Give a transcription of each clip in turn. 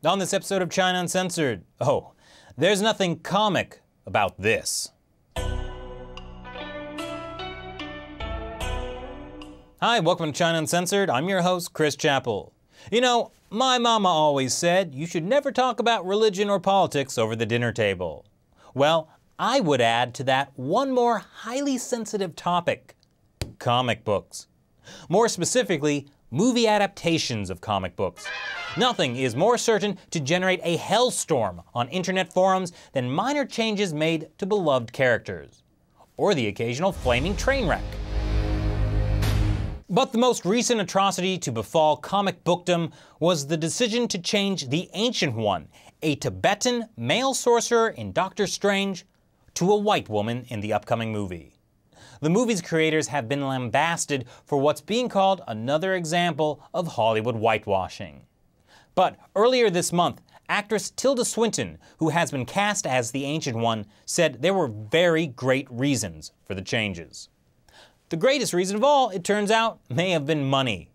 On this episode of China Uncensored, there's nothing comic about this. Hi, welcome to China Uncensored. I'm your host, Chris Chappell. You know, my mama always said you should never talk about religion or politics over the dinner table. Well, I would add to that one more highly sensitive topic: comic books. More specifically, movie adaptations of comic books. Nothing is more certain to generate a hellstorm on internet forums than minor changes made to beloved characters, or the occasional flaming train wreck. But the most recent atrocity to befall comic bookdom was the decision to change the Ancient One, a Tibetan male sorcerer in Doctor Strange, to a white woman in the upcoming movie. The movie's creators have been lambasted for what's being called another example of Hollywood whitewashing. But earlier this month, actress Tilda Swinton, who has been cast as the Ancient One, said there were very great reasons for the changes. The greatest reason of all, it turns out, may have been money.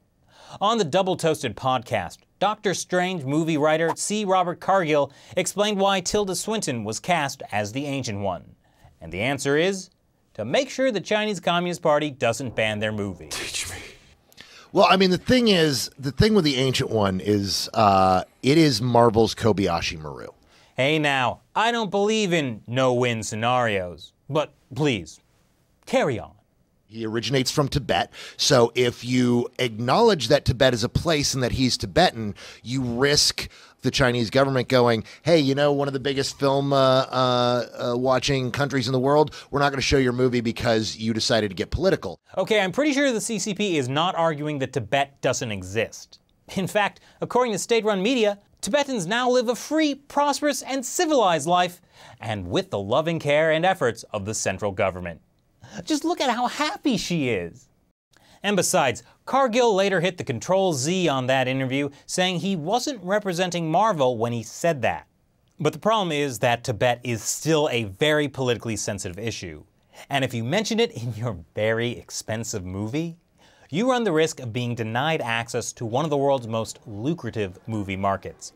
On the Double Toasted podcast, Doctor Strange movie writer C. Robert Cargill explained why Tilda Swinton was cast as the Ancient One. And the answer is, to make sure the Chinese Communist Party doesn't ban their movie. Teach me. Well, I mean, the thing with the Ancient One is, it is Marvel's Kobayashi Maru. Hey now, I don't believe in no-win scenarios, but please, carry on. He originates from Tibet, so if you acknowledge that Tibet is a place and that he's Tibetan, you risk the Chinese government going, hey, you know, one of the biggest film watching countries in the world, we're not going to show your movie because you decided to get political. Okay, I'm pretty sure the CCP is not arguing that Tibet doesn't exist. In fact, according to state-run media, Tibetans now live a free, prosperous, and civilized life, and with the loving care and efforts of the central government. Just look at how happy she is. And besides, Cargill later hit the Control-Z on that interview, saying he wasn't representing Marvel when he said that. But the problem is that Tibet is still a very politically sensitive issue. And if you mention it in your very expensive movie, you run the risk of being denied access to one of the world's most lucrative movie markets.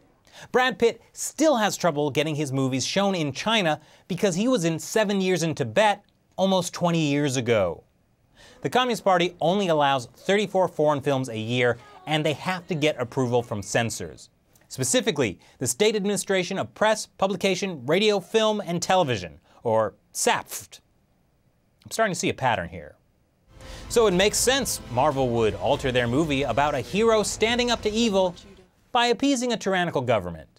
Brad Pitt still has trouble getting his movies shown in China because he was in 7 years in Tibet almost 20 years ago. The Communist Party only allows 34 foreign films a year, and they have to get approval from censors. Specifically, the State Administration of Press, Publication, Radio, Film, and Television, or SAPFT. I'm starting to see a pattern here. So it makes sense Marvel would alter their movie about a hero standing up to evil by appeasing a tyrannical government.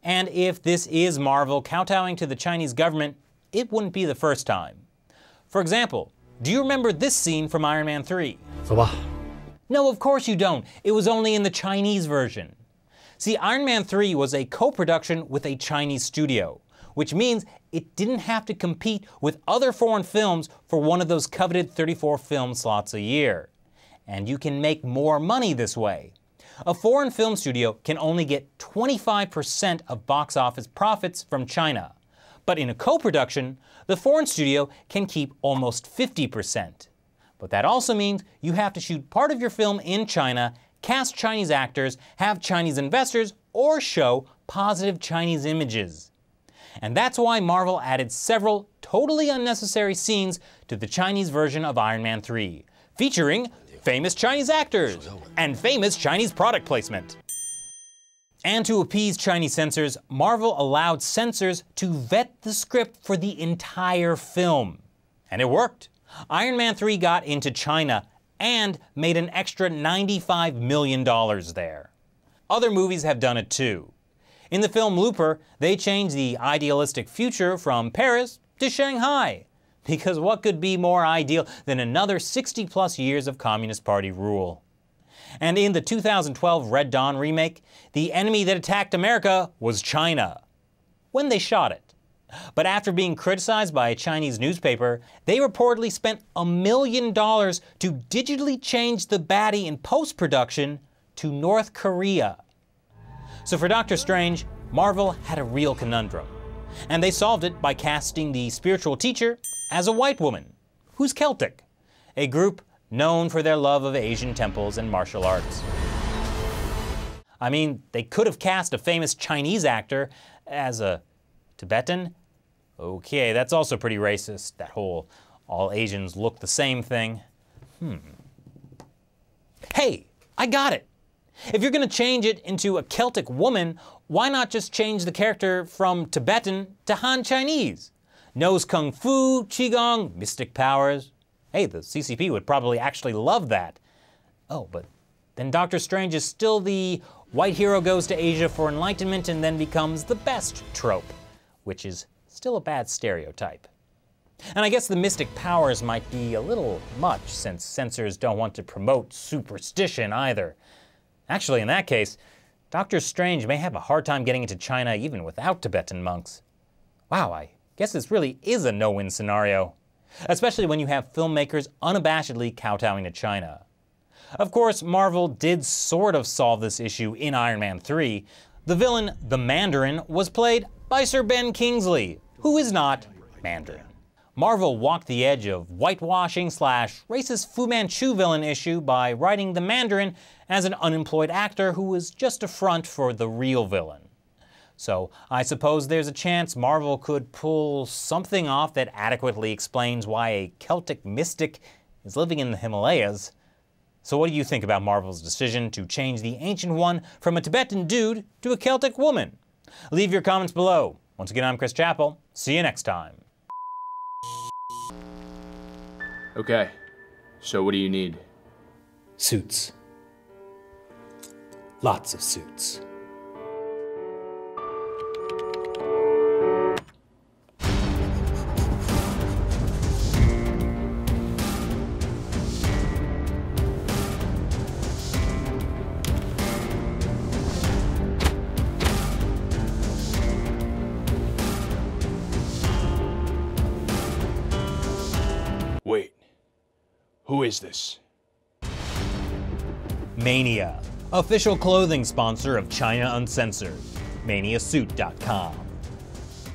And if this is Marvel kowtowing to the Chinese government, it wouldn't be the first time. For example, do you remember this scene from Iron Man 3? No, of course you don't. It was only in the Chinese version. See, Iron Man 3 was a co-production with a Chinese studio, which means it didn't have to compete with other foreign films for one of those coveted 34 film slots a year. And you can make more money this way. A foreign film studio can only get 25% of box office profits from China. But in a co-production, the foreign studio can keep almost 50%. But that also means you have to shoot part of your film in China, cast Chinese actors, have Chinese investors, or show positive Chinese images. And that's why Marvel added several totally unnecessary scenes to the Chinese version of Iron Man 3, featuring famous Chinese actors and famous Chinese product placement. And to appease Chinese censors, Marvel allowed censors to vet the script for the entire film. And it worked. Iron Man 3 got into China and made an extra $95 million there. Other movies have done it too. In the film Looper, they changed the idealistic future from Paris to Shanghai. Because what could be more ideal than another 60+ years of Communist Party rule? And in the 2012 Red Dawn remake, the enemy that attacked America was China, when they shot it. But after being criticized by a Chinese newspaper, they reportedly spent $1 million to digitally change the baddie in post-production to North Korea. So for Doctor Strange, Marvel had a real conundrum. And they solved it by casting the spiritual teacher as a white woman, who's Celtic, a group known for their love of Asian temples and martial arts. I mean, they could have cast a famous Chinese actor as a Tibetan. Okay, that's also pretty racist, that whole all Asians look the same thing. Hey, I got it! If you're gonna change it into a Celtic woman, why not just change the character from Tibetan to Han Chinese? Knows Kung Fu, Qigong, mystic powers. Hey, the CCP would probably actually love that. Oh, but then Doctor Strange is still the white hero goes to Asia for enlightenment and then becomes the best trope, which is still a bad stereotype. And I guess the mystic powers might be a little much since censors don't want to promote superstition either. Actually, in that case, Doctor Strange may have a hard time getting into China even without Tibetan monks. Wow, I guess this really is a no-win scenario, especially when you have filmmakers unabashedly kowtowing to China. Of course, Marvel did sort of solve this issue in Iron Man 3. The villain, the Mandarin, was played by Sir Ben Kingsley, who is not Mandarin. Marvel walked the edge of whitewashing / racist Fu Manchu villain issue by writing the Mandarin as an unemployed actor who was just a front for the real villain. So I suppose there's a chance Marvel could pull something off that adequately explains why a Celtic mystic is living in the Himalayas. So what do you think about Marvel's decision to change the Ancient One from a Tibetan dude to a Celtic woman? Leave your comments below. Once again, I'm Chris Chappell. See you next time. Okay, so what do you need? Suits. Lots of suits. Wait, who is this? Mania, official clothing sponsor of China Uncensored. ManiaSuit.com.